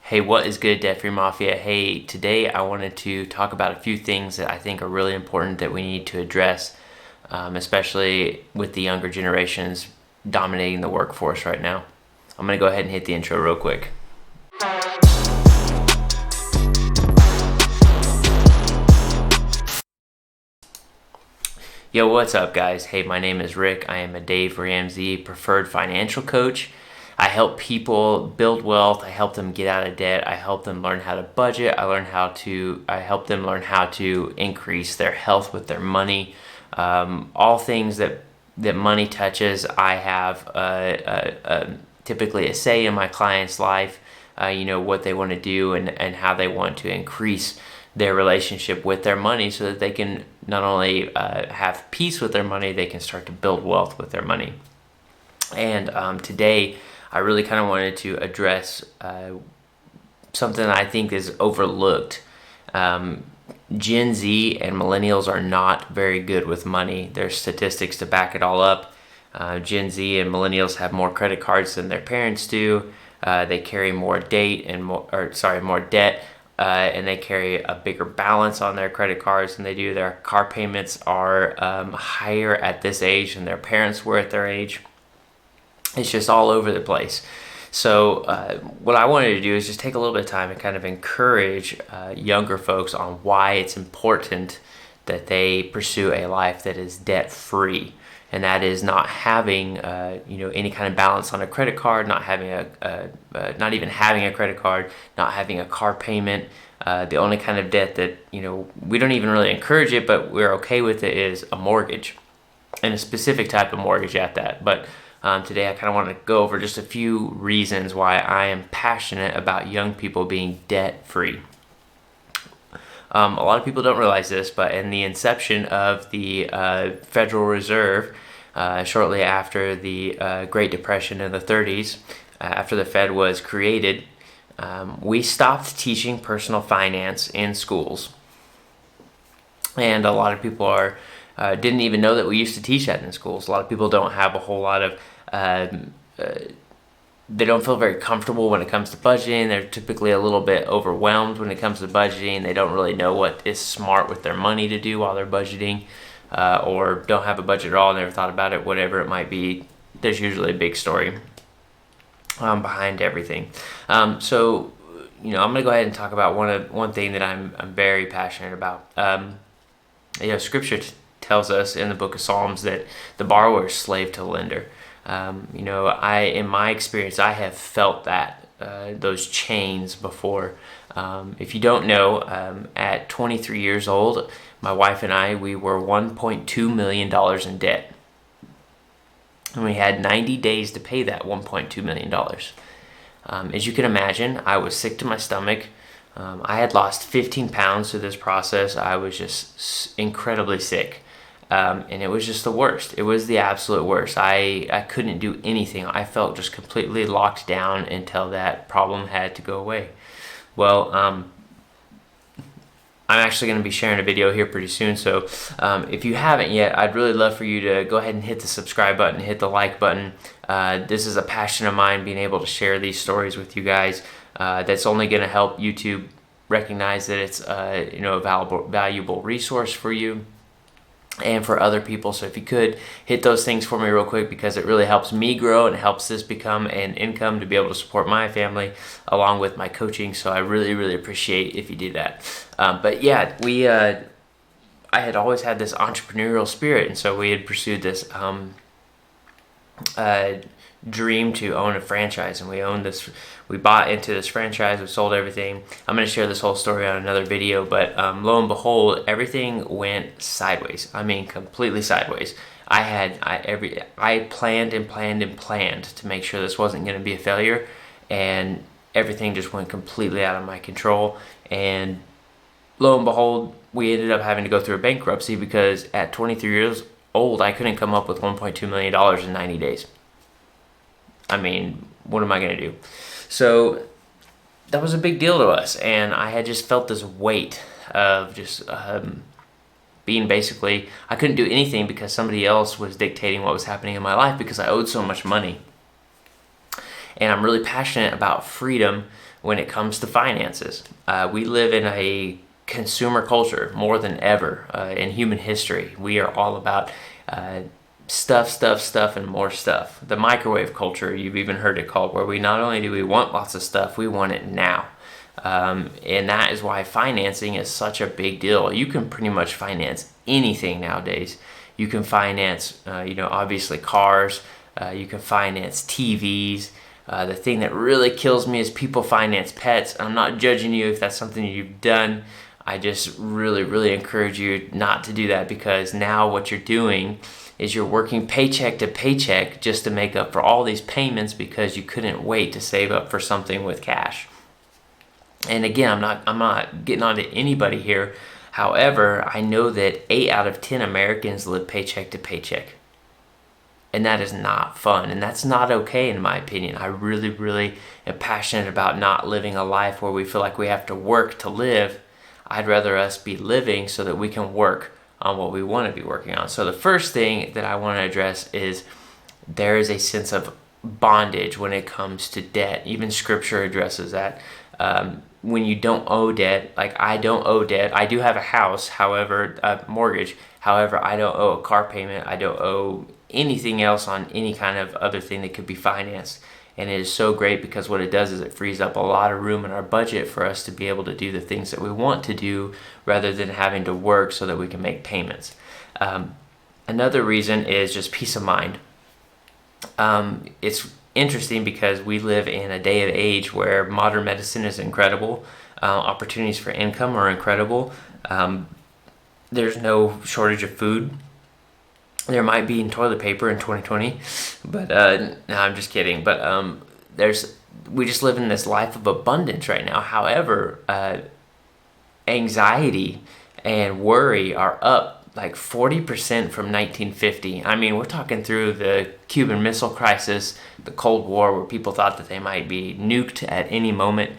Hey, what is good, Debt Free Mafia? Hey, today I wanted to talk about a few things that I think are really important that we need to address, especially with the younger generations dominating the workforce right now. I'm going to go ahead and hit the intro real quick. Yo, what's up, guys? Hey, my name is Rick. I am a Dave Ramsey preferred financial coach. I help people build wealth. I help them get out of debt. I help them learn how to budget. I help them learn how to increase their health with their money. All things that money touches. I have typically a say in my client's life. What they want to do and how they want to increase their relationship with their money so that they can not only have peace with their money, they can start to build wealth with their money. And today, I really kind of wanted to address something that I think is overlooked. Gen Z and Millennials are not very good with money. There's statistics to back it all up. Gen Z and Millennials have more credit cards than their parents do. They carry more debt, and they carry a bigger balance on their credit cards than they do. Their car payments are higher at this age than their parents were at their age. It's just all over the place. So what I wanted to do is just take a little bit of time and kind of encourage younger folks on why it's important that they pursue a life that is debt-free. And that is not having any kind of balance on a credit card, not even having a credit card, not having a car payment. The only kind of debt that we don't even really encourage it, but we're okay with it, is a mortgage, and a specific type of mortgage at that. But today I kind of want to go over just a few reasons why I am passionate about young people being debt free. A lot of people don't realize this, but in the inception of the Federal Reserve, shortly after the Great Depression in the 30s, after the Fed was created, we stopped teaching personal finance in schools. And a lot of people didn't even know that we used to teach that in schools. A lot of people don't have a whole lot of they don't feel very comfortable when it comes to budgeting. They're typically a little bit overwhelmed when it comes to budgeting. They don't really know what is smart with their money to do while they're budgeting, or don't have a budget at all, never thought about it, whatever it might be. There's usually a big story behind everything. So I'm going to go ahead and talk about one thing that I'm very passionate about. Scripture tells us in the book of Psalms that the borrower is slave to the lender. In my experience, I have felt that those chains before. If you don't know, at 23 years old, my wife and I, we were $1.2 million in debt. And we had 90 days to pay that $1.2 million. As you can imagine, I was sick to my stomach. I had lost 15 pounds through this process. I was just incredibly sick. And it was just the worst. It was the absolute worst. I couldn't do anything. I felt just completely locked down until that problem had to go away. Well, I'm actually going to be sharing a video here pretty soon. So if you haven't yet, I'd really love for you to go ahead and hit the subscribe button, hit the like button. This is a passion of mine, being able to share these stories with you guys. That's only going to help YouTube recognize that it's a valuable resource for you and for other people. So if you could hit those things for me real quick, because it really helps me grow and helps this become an income to be able to support my family along with my coaching. So I really, really appreciate if you do that. But yeah, I had always had this entrepreneurial spirit, and so we had pursued this dream to own a franchise, and we bought into this franchise, we sold everything. I'm going to share this whole story on another video, but lo and behold, everything went sideways. I mean, completely sideways. I planned to make sure this wasn't going to be a failure, and everything just went completely out of my control. And lo and behold, we ended up having to go through a bankruptcy because at 23 years old, I couldn't come up with $1.2 million in 90 days. I mean, what am I going to do? So that was a big deal to us, and I had just felt this weight of just being basically, I couldn't do anything because somebody else was dictating what was happening in my life because I owed so much money. And I'm really passionate about freedom when it comes to finances. We live in a consumer culture more than ever in human history. We are all about stuff, and more stuff. The microwave culture, you've even heard it called, where we not only do we want lots of stuff, we want it now. And that is why financing is such a big deal. You can pretty much finance anything nowadays. You can finance, obviously cars. You can finance TVs. The thing that really kills me is people finance pets. I'm not judging you if that's something you've done. I just really, really encourage you not to do that, because now what you're doing is you're working paycheck to paycheck just to make up for all these payments because you couldn't wait to save up for something with cash. And again, I'm not getting on to anybody here. However, I know that 8 out of 10 Americans live paycheck to paycheck. And that is not fun, and that's not okay in my opinion. I really, really am passionate about not living a life where we feel like we have to work to live. I'd rather us be living so that we can work on what we want to be working on. So the first thing that I want to address is there is a sense of bondage when it comes to debt. Even scripture addresses that. When you don't owe debt, like I don't owe debt. I do have a house, however, a mortgage. However, I don't owe a car payment. I don't owe anything else on any kind of other thing that could be financed. And it is so great because what it does is it frees up a lot of room in our budget for us to be able to do the things that we want to do rather than having to work so that we can make payments. Another reason is just peace of mind. It's interesting because we live in a day and age where modern medicine is incredible. Opportunities for income are incredible. There's no shortage of food. There might be in toilet paper in 2020, but no, I'm just kidding. But we just live in this life of abundance right now. However, anxiety and worry are up like 40% from 1950. I mean, we're talking through the Cuban Missile Crisis, the Cold War, where people thought that they might be nuked at any moment.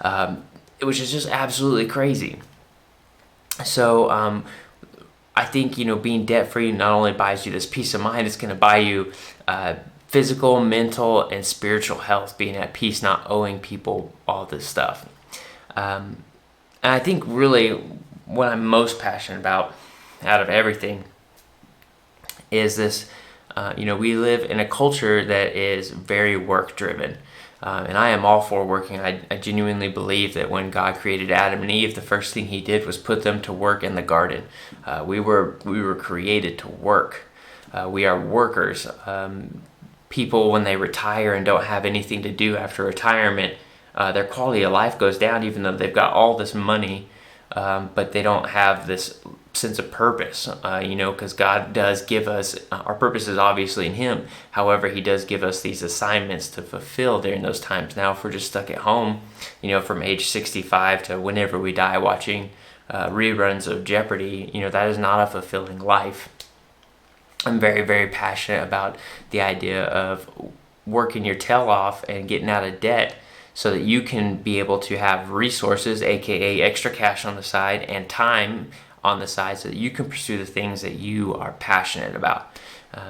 It was just absolutely crazy. So I think, being debt-free not only buys you this peace of mind, it's going to buy you physical, mental, and spiritual health, being at peace, not owing people all this stuff. And I think really what I'm most passionate about out of everything is this, we live in a culture that is very work-driven. And I am all for working. I genuinely believe that when God created Adam and Eve, the first thing he did was put them to work in the garden. We were created to work. We are workers. People, when they retire and don't have anything to do after retirement, their quality of life goes down even though they've got all this money, but they don't have this sense of purpose, because God does give us, our purpose is obviously in him. However, he does give us these assignments to fulfill during those times. Now, if we're just stuck at home, from age 65 to whenever we die watching reruns of Jeopardy, that is not a fulfilling life. I'm very, very passionate about the idea of working your tail off and getting out of debt so that you can be able to have resources, aka extra cash on the side, and time on the side so that you can pursue the things that you are passionate about.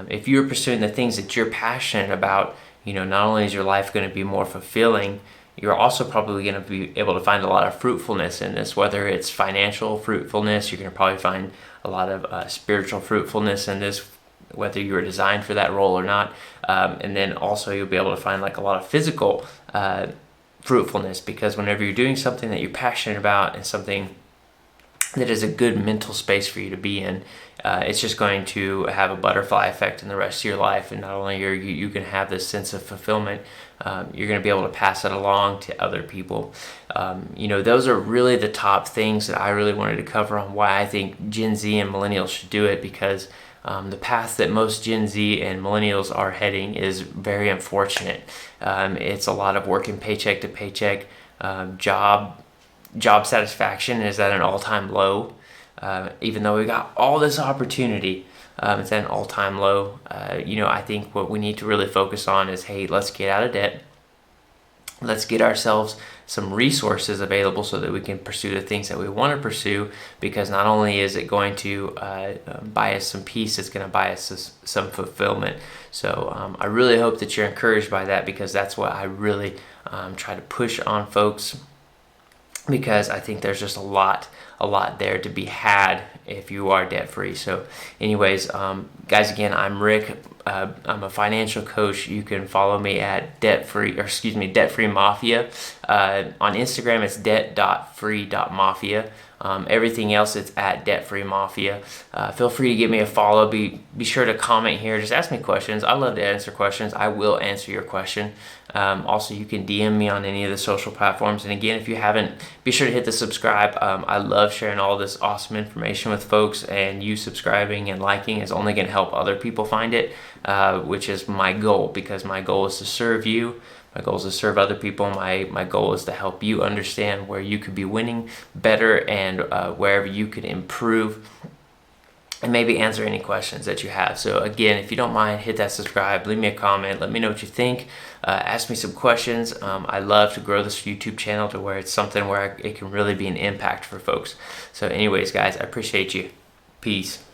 If you're pursuing the things that you're passionate about, not only is your life going to be more fulfilling, you're also probably going to be able to find a lot of fruitfulness in this, whether it's financial fruitfulness. You're going to probably find a lot of spiritual fruitfulness in this, whether you were designed for that role or not. And then also you'll be able to find like a lot of physical fruitfulness, because whenever you're doing something that you're passionate about and something that is a good mental space for you to be in, it's just going to have a butterfly effect in the rest of your life. And not only are you can have this sense of fulfillment, you're going to be able to pass it along to other people. Those are really the top things that I really wanted to cover on why I think Gen Z and Millennials should do it, because the path that most Gen Z and Millennials are heading is very unfortunate. It's a lot of working paycheck to paycheck. Job satisfaction is at an all-time low. Even though we got all this opportunity, it's at an all-time low. I think what we need to really focus on is, hey, let's get out of debt. Let's get ourselves some resources available so that we can pursue the things that we want to pursue, because not only is it going to buy us some peace, it's going to buy us some fulfillment. So I really hope that you're encouraged by that, because that's what I really try to push on folks, because I think there's just a lot there to be had if you are debt free. So anyways, guys, again, I'm Rick. I'm a financial coach. You can follow me at Debt Free Mafia. On Instagram, it's debt.free.mafia. Everything else, it's at Debt Free Mafia. Feel free to give me a follow. Be sure to comment here. Just ask me questions. I love to answer questions. I will answer your question. Also, you can DM me on any of the social platforms. And again, if you haven't, be sure to hit the subscribe. I love sharing all this awesome information with folks, and you subscribing and liking is only going to help other people find it, which is my goal, because my goal is to serve you. My goal is to serve other people. My goal is to help you understand where you could be winning better, and wherever you could improve, and maybe answer any questions that you have. So again, if you don't mind, hit that subscribe, leave me a comment, let me know what you think, ask me some questions. I love to grow this YouTube channel to where it's something where it can really be an impact for folks. So anyways, guys, I appreciate you. Peace.